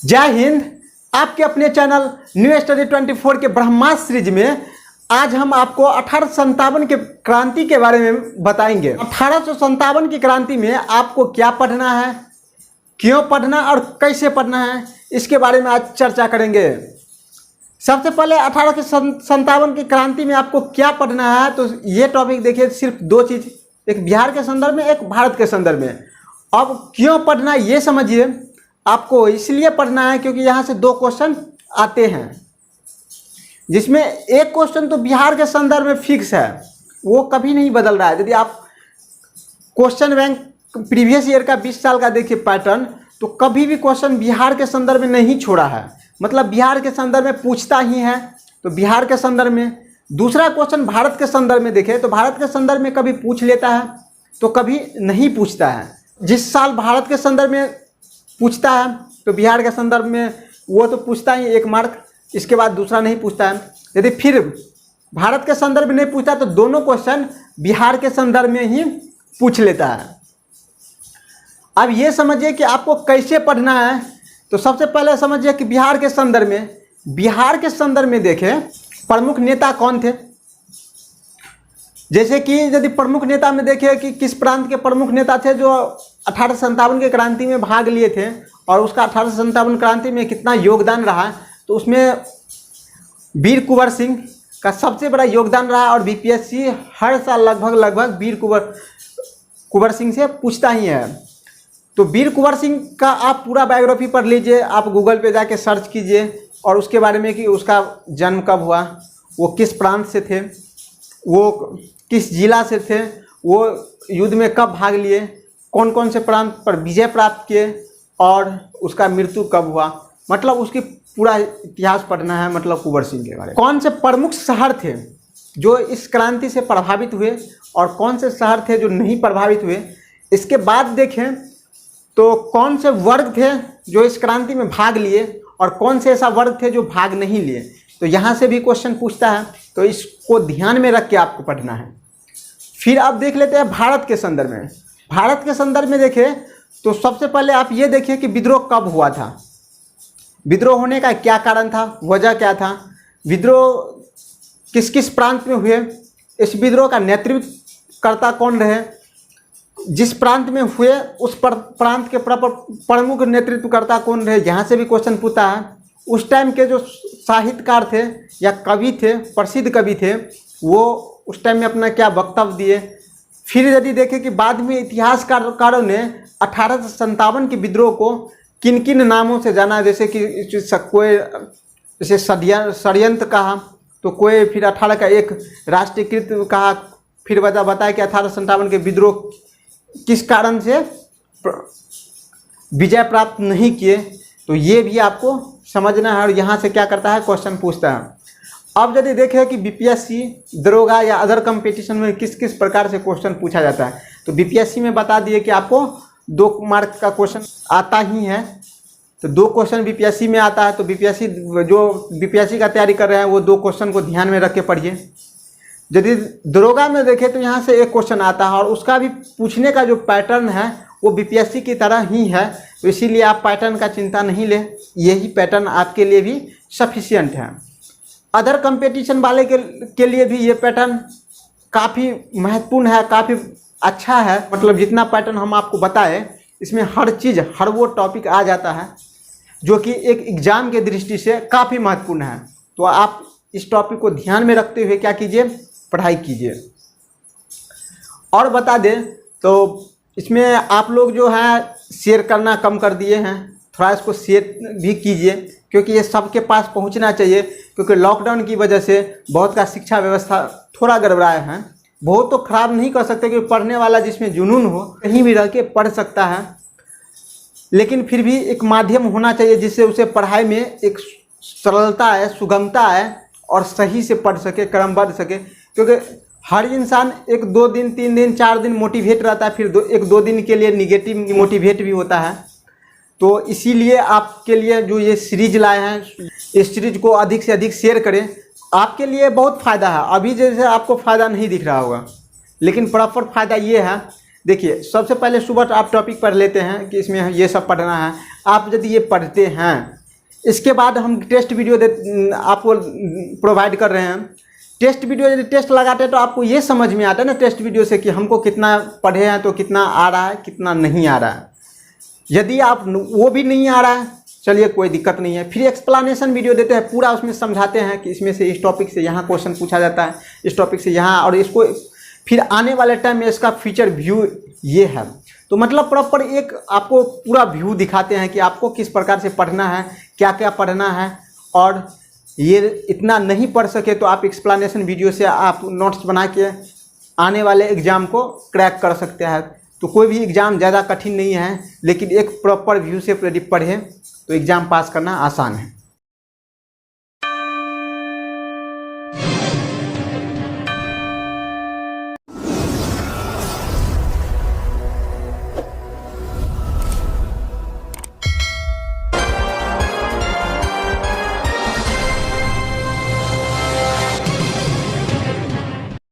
जय हिंद। आपके अपने चैनल न्यू स्टडी 24 के ब्रह्मास्त्र सीरीज में आज हम आपको 1857 के क्रांति के बारे में बताएंगे। 1857 की क्रांति में आपको क्या पढ़ना है, क्यों पढ़ना और कैसे पढ़ना है, इसके बारे में आज चर्चा करेंगे। सबसे पहले 1857 की क्रांति में आपको क्या पढ़ना है, तो ये टॉपिक देखिए, सिर्फ दो चीज़, एक बिहार के संदर्भ में, एक भारत के संदर्भ में। अब क्यों पढ़ना ये समझिए। आपको इसलिए पढ़ना है क्योंकि यहाँ से दो क्वेश्चन आते हैं, जिसमें एक क्वेश्चन तो बिहार के संदर्भ में फिक्स है, वो कभी नहीं बदल रहा है। यदि आप क्वेश्चन बैंक प्रीवियस ईयर का 20 साल का देखिए पैटर्न, तो कभी भी क्वेश्चन बिहार के संदर्भ में नहीं छोड़ा है, मतलब बिहार के संदर्भ में पूछता ही है। तो बिहार के संदर्भ में दूसरा क्वेश्चन भारत के संदर्भ में देखें तो भारत के संदर्भ में कभी पूछ लेता है तो कभी नहीं पूछता है। जिस साल भारत के संदर्भ में पूछता है तो बिहार के संदर्भ में वो तो पूछता ही 1 मार्क, इसके बाद दूसरा नहीं पूछता है। यदि फिर भारत के संदर्भ में नहीं पूछता तो दोनों क्वेश्चन बिहार के संदर्भ में ही पूछ लेता है। अब ये समझिए कि आपको कैसे पढ़ना है। तो सबसे पहले समझिए कि बिहार के संदर्भ में देखें प्रमुख नेता कौन थे। जैसे कि यदि प्रमुख नेता में देखें कि किस प्रांत के प्रमुख नेता थे जो 1857 की क्रांति में भाग लिए थे और उसका 1857 क्रांति में कितना योगदान रहा, तो उसमें वीर कुंवर सिंह का सबसे बड़ा योगदान रहा। और बीपीएससी हर साल लगभग वीर कुंवर सिंह से पूछता ही है। तो वीर कुंवर सिंह का आप पूरा बायोग्राफी पढ़ लीजिए, आप गूगल पे जाके सर्च कीजिए और उसके बारे में कि उसका जन्म कब हुआ, वो किस प्रांत से थे, वो किस जिला से थे, वो युद्ध में कब भाग लिए, कौन कौन से प्रांत पर विजय प्राप्त किए और उसका मृत्यु कब हुआ, मतलब उसकी पूरा इतिहास पढ़ना है। मतलब कुंवर सिंह के बारे में कौन से प्रमुख शहर थे जो इस क्रांति से प्रभावित हुए और कौन से शहर थे जो नहीं प्रभावित हुए। इसके बाद देखें तो कौन से वर्ग थे जो इस क्रांति में भाग लिए और कौन से ऐसा वर्ग थे जो भाग नहीं लिए। तो यहाँ से भी क्वेश्चन पूछता है, तो इसको ध्यान में रख के आपको पढ़ना है। फिर आप देख लेते हैं भारत के संदर्भ में। भारत के संदर्भ में देखें तो सबसे पहले आप ये देखिए कि विद्रोह कब हुआ था, विद्रोह होने का क्या कारण था, वजह क्या था, विद्रोह किस किस प्रांत में हुए, इस विद्रोह का नेतृत्वकर्ता कौन रहे, जिस प्रांत में हुए उस प्रांत के प्रमुख नेतृत्वकर्ता कौन रहे, यहाँ से भी क्वेश्चन पूछता है। उस टाइम के जो साहित्यकार थे या कवि थे, प्रसिद्ध कवि थे, वो उस टाइम में अपना क्या वक्तव्य दिए। फिर यदि देखें कि बाद में इतिहासकारों ने 1857 के विद्रोह को किन किन नामों से जाना, जैसे कि कोई जैसे षड्यंत्र कहा, तो कोई फिर 18 का एक राष्ट्रीयकृत कहा। फिर बताया कि 1857 के विद्रोह किस कारण से विजय प्राप्त नहीं किए, तो ये भी आपको समझना है। और यहाँ से क्या करता है, क्वेश्चन पूछता है। अब यदि देखें कि बीपीएससी, दरोगा या अदर कंपटीशन में किस किस प्रकार से क्वेश्चन पूछा जाता है, तो बीपीएससी में बता दिए कि आपको 2 मार्क का क्वेश्चन आता ही है। तो 2 क्वेश्चन बीपीएससी में आता है। तो बीपीएससी का तैयारी कर रहे हैं वो 2 क्वेश्चन को ध्यान में रख के पढ़िए। यदि दरोगा में देखें तो यहाँ से 1 क्वेश्चन आता है और उसका भी पूछने का जो पैटर्न है वो बीपीएससी की तरह ही है। तो इसीलिए आप पैटर्न का चिंता नहीं लें, यही पैटर्न आपके लिए भी सफिशिएंट है। अदर कंपटीशन वाले के लिए भी ये पैटर्न काफ़ी महत्वपूर्ण है, काफ़ी अच्छा है। मतलब जितना पैटर्न हम आपको बताएं, इसमें हर चीज़, हर वो टॉपिक आ जाता है जो कि एक एग्ज़ाम के दृष्टि से काफ़ी महत्वपूर्ण है। तो आप इस टॉपिक को ध्यान में रखते हुए क्या कीजिए, पढ़ाई कीजिए। और बता दें तो इसमें आप लोग जो है शेयर करना कम कर दिए हैं, थोड़ा इसको शेयर भी कीजिए क्योंकि ये सबके पास पहुंचना चाहिए। क्योंकि लॉकडाउन की वजह से बहुत का शिक्षा व्यवस्था थोड़ा गड़बड़ाया है। बहुत तो ख़राब नहीं कर सकते क्योंकि पढ़ने वाला जिसमें जुनून हो कहीं भी रह के पढ़ सकता है, लेकिन फिर भी एक माध्यम होना चाहिए जिससे उसे पढ़ाई में एक सरलता है, सुगमता है और सही से पढ़ सके, क्रमबद्ध सके। क्योंकि हर इंसान 1, 2 दिन, 3 दिन, 4 दिन मोटिवेट रहता है, फिर 1-2 दिन के लिए निगेटिव मोटिवेट भी होता है। तो इसीलिए आपके लिए जो ये सीरीज लाए हैं, इस सीरीज को अधिक से अधिक शेयर करें, आपके लिए बहुत फ़ायदा है। अभी जैसे आपको फ़ायदा नहीं दिख रहा होगा, लेकिन प्रॉपर फ़ायदा ये है। देखिए सबसे पहले सुबह आप टॉपिक पढ़ लेते हैं कि इसमें ये सब पढ़ना है। आप यदि ये पढ़ते हैं, इसके बाद हम टेस्ट वीडियो आपको प्रोवाइड कर रहे हैं। टेस्ट वीडियो यदि टेस्ट लगाते हैं तो आपको ये समझ में आता है ना टेस्ट वीडियो से कि हमको कितना पढ़े हैं तो कितना आ रहा है, कितना नहीं आ रहा है। यदि आप वो भी नहीं आ रहा है, चलिए कोई दिक्कत नहीं है, फिर एक्सप्लेनेशन वीडियो देते हैं, पूरा उसमें समझाते हैं कि इसमें से इस टॉपिक से यहाँ क्वेश्चन पूछा जाता है, इस टॉपिक से यहाँ, और इसको फिर आने वाले टाइम में इसका फीचर व्यू ये है। तो मतलब प्रॉपर एक आपको पूरा व्यू दिखाते हैं कि आपको किस प्रकार से पढ़ना है, क्या क्या पढ़ना है। और ये इतना नहीं पढ़ सके तो आप एक्सप्लेनेशन वीडियो से आप नोट्स बना के आने वाले एग्ज़ाम को क्रैक कर सकते हैं। तो कोई भी एग्ज़ाम ज़्यादा कठिन नहीं है, लेकिन एक प्रॉपर व्यू से यदि पढ़ें तो एग्ज़ाम पास करना आसान है।